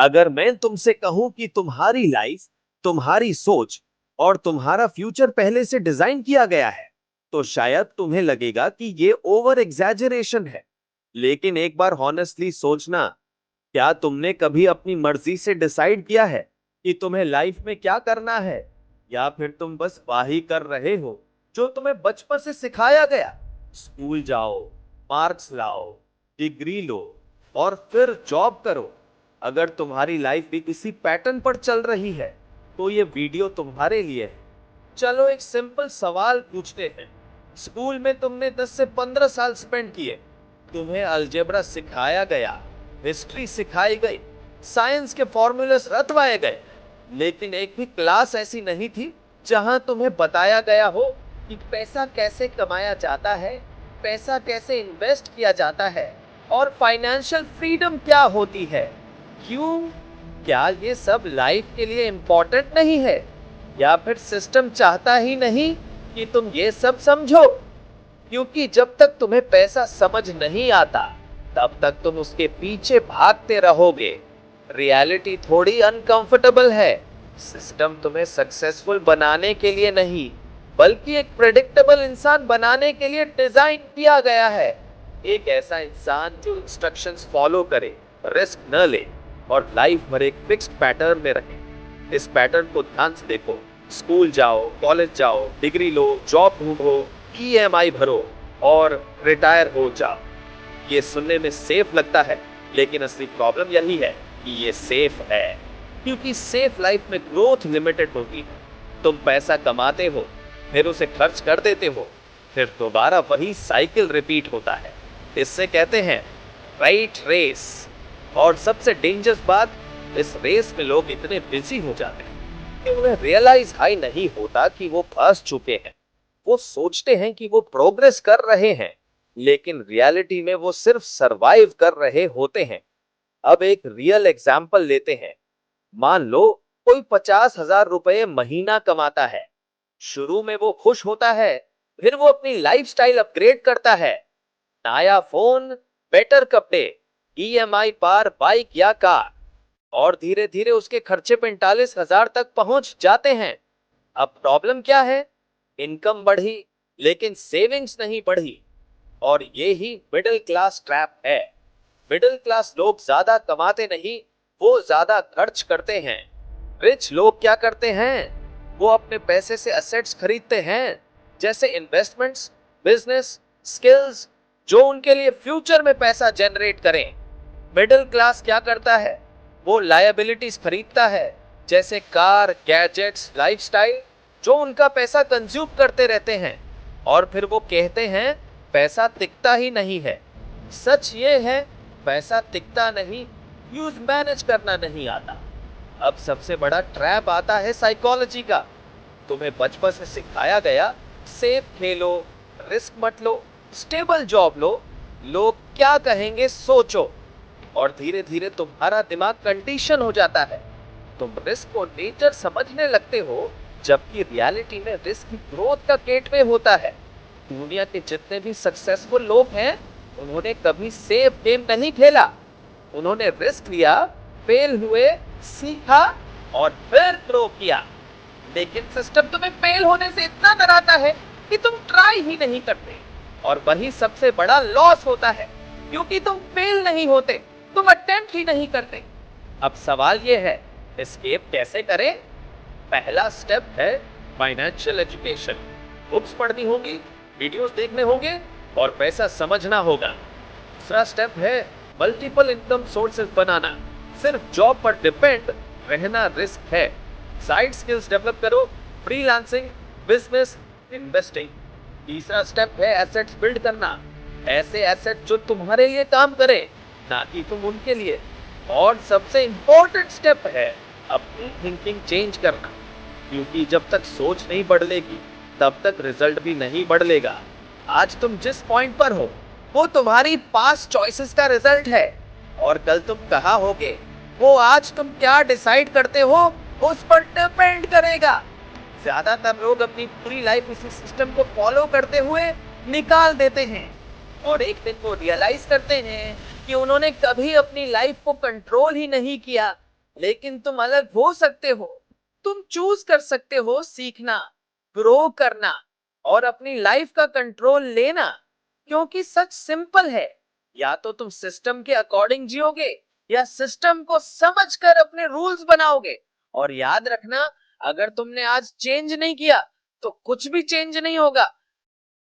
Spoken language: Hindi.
अगर मैं तुमसे कहूं कि तुम्हारी लाइफ, तुम्हारी सोच और तुम्हारा फ्यूचर पहले से डिजाइन किया गया है, तो शायद तुम्हें लगेगा कि ये ओवर एग्जैजरेशन है। लेकिन एक बार हॉनेस्टली सोचना, क्या तुमने कभी अपनी मर्जी से डिसाइड किया है कि तुम्हें लाइफ में क्या करना है? या फिर तुम बस वाही कर रहे हो जो तुम्हें बचपन से सिखाया गया? स्कूल जाओ, मार्क्स लाओ, डिग्री लो और फिर जॉब करो। अगर तुम्हारी लाइफ भी इसी पैटर्न पर चल रही है, तो ये वीडियो तुम्हारे लिए है। चलो एक सिंपल सवाल पूछते हैं। स्कूल में तुमने 10 से 15 साल स्पेंड किए। तुम्हें अलजेब्रा सिखाया गया, हिस्ट्री सिखाई गई, साइंस के फॉर्मूले रटवाए गए, लेकिन एक भी क्लास ऐसी नहीं थी जहां तुम्हें बताया गया हो कि पैसा कैसे कमाया जाता है, पैसा कैसे इन्वेस्ट किया जाता है और फाइनेंशियल फ्रीडम क्या होती है। क्यों? क्या ये सब लाइफ के लिए इंपॉर्टेंट नहीं है, या फिर सिस्टम चाहता ही नहीं कि तुम ये सब समझो? क्योंकि जब तक तुम्हें पैसा समझ नहीं आता, तब तक तुम उसके पीछे भागते रहोगे। रियलिटी थोड़ी अनकंफर्टेबल है। सिस्टम तुम्हें सक्सेसफुल बनाने के लिए नहीं, बल्कि एक प्रेडिक्टेबल इंसान बनाने के लिए डिजाइन किया गया है। एक ऐसा इंसान जो इंस्ट्रक्शंस फॉलो करे, रिस्क न ले और लाइफ भर एक फिक्स्ड पैटर्न में रहे। इस पैटर्न को ध्यान से देखो। स्कूल जाओ, कॉलेज जाओ, डिग्री लो, जॉब ढूंढो, ईएमआई भरो और रिटायर हो जाओ। ये सुनने में सेफ लगता है, लेकिन असली प्रॉब्लम यही है कि ये सेफ है, क्योंकि सेफ लाइफ में ग्रोथ लिमिटेड होती है। तुम पैसा कमाते हो, फिर उसे खर्च कर देते हो, फिर दोबारा वही साइकिल रिपीट होता है। इससे कहते हैं राइट रेस। और सबसे डेंजरस बात, इस रेस में लोग इतने बिजी हो जाते हैं कि उन्हें रियलाइज हाई नहीं होता कि वो फंस चुके हैं। वो सोचते हैं कि वो प्रोग्रेस कर रहे हैं, लेकिन रियलिटी में वो सिर्फ सरवाइव कर रहे होते हैं। अब एक रियल एग्जाम्पल लेते हैं। मान लो कोई 50,000 रुपए महीना कमाता है। शुरू में वो खुश होता है, फिर वो अपनी लाइफस्टाइल अपग्रेड करता है। नया फोन, बेटर कपड़े, ईएमआई पर बाइक या कार, और धीरे धीरे उसके खर्चे 45,000 तक पहुंच जाते हैं। अब प्रॉब्लम क्या है? इनकम बढ़ी, लेकिन सेविंग्स नहीं बढ़ी। और ये ही मिडिल क्लास ट्रैप है। मिडिल क्लास लोग ज्यादा कमाते नहीं, वो ज्यादा खर्च करते हैं। रिच लोग क्या करते हैं? वो अपने पैसे से असेट्स खरीदते हैं, जैसे इन्वेस्टमेंट्स, बिजनेस, स्किल्स, जो उनके लिए फ्यूचर में पैसा जनरेट करें। मिडिल क्लास क्या करता है? वो लायबिलिटीज खरीदता है, जैसे कार, गैजेट्स, लाइफस्टाइल, जो उनका पैसा कंज्यूम करते रहते हैं। और फिर वो कहते हैं पैसा टिकता ही नहीं है। सच ये है, पैसा टिकता नहीं, यूज मैनेज करना नहीं आता। अब सबसे बड़ा ट्रैप आता है साइकोलॉजी का। तुम्हें बचपन से सिखाया गया सेफ खेलो, रिस्क मत लो, स्टेबल जॉब लो, लोग क्या कहेंगे सोचो। और धीरे धीरे तुम्हारा दिमाग कंडीशन हो जाता है। तुम रिस्क को नेचर समझने लगते हो, जबकि रियलिटी में रिस्क ग्रोथ का गेटवे होता है। दुनिया के जितने भी सक्सेसफुल लोग हैं, उन्होंने कभी सेफ गेम नहीं खेला। उन्होंने रिस्क लिया, फेल हुए, सीखा और फिर ग्रो किया। लेकिन सिस्टम तुम्हें फेल होने से इतना डराता है कि तुम ट्राई ही नहीं करते। और वही सबसे बड़ा लॉस होता है, क्योंकि तुम फेल नहीं होते, तुम अटेम्प्ट ही नहीं करते। अब सवाल ये है, एस्केप कैसे करें? पहला स्टेप है फाइनेंशियल एजुकेशन। बुक्स पढ़नी होगी, वीडियोस देखने होंगे और पैसा समझना होगा। दूसरा स्टेप है मल्टीपल इनकम सोर्सेज बनाना। सिर्फ जॉब पर डिपेंड रहना रिस्क है। साइड स्किल्स डेवलप करो, फ्रीलांसिंग, बिजनेस, इन्वेस्टिंग। तीसरा स्टेप है एसेट्स बिल्ड करना। ऐसे एसेट जो तुम्हारे लिए काम करे, ना कि तुम उनके लिए। और सबसे इंपॉर्टेंट स्टेप है अपनी थिंकिंग चेंज करना, क्योंकि जब तक सोच नहीं बदलेगी, तब तक रिजल्ट भी नहीं बदलेगा। आज तुम जिस पॉइंट पर हो, वो तुम्हारी पास्ट चॉइसेस का रिजल्ट है। और कल तुम कहाँ होगे, वो आज तुम क्या डिसाइड करते हो, उस पर डिपेंड करेगा। ज्यादातर लोग अपनी पूरी लाइफ इसी सिस्टम को फॉलो करते हुए निकाल देते हैं, और एक दिन वो रियलाइज करते हैं कि उन्होंने कभी अपनी लाइफ को कंट्रोल ही नहीं किया, लेकिन तुम अलग हो सकते हो। तुम चूज कर सकते हो सीखना, ग्रो करना और अपनी लाइफ का कंट्रोल लेना। क्योंकि सच सिंपल है, या तो तुम सिस्टम के अकॉर्डिंग जियोगे या सिस्टम को समझकर अपने रूल्स बनाओगे। और याद रखना, अगर तुमने आज चेंज नहीं किया तो कुछ भी चेंज नहीं होगा।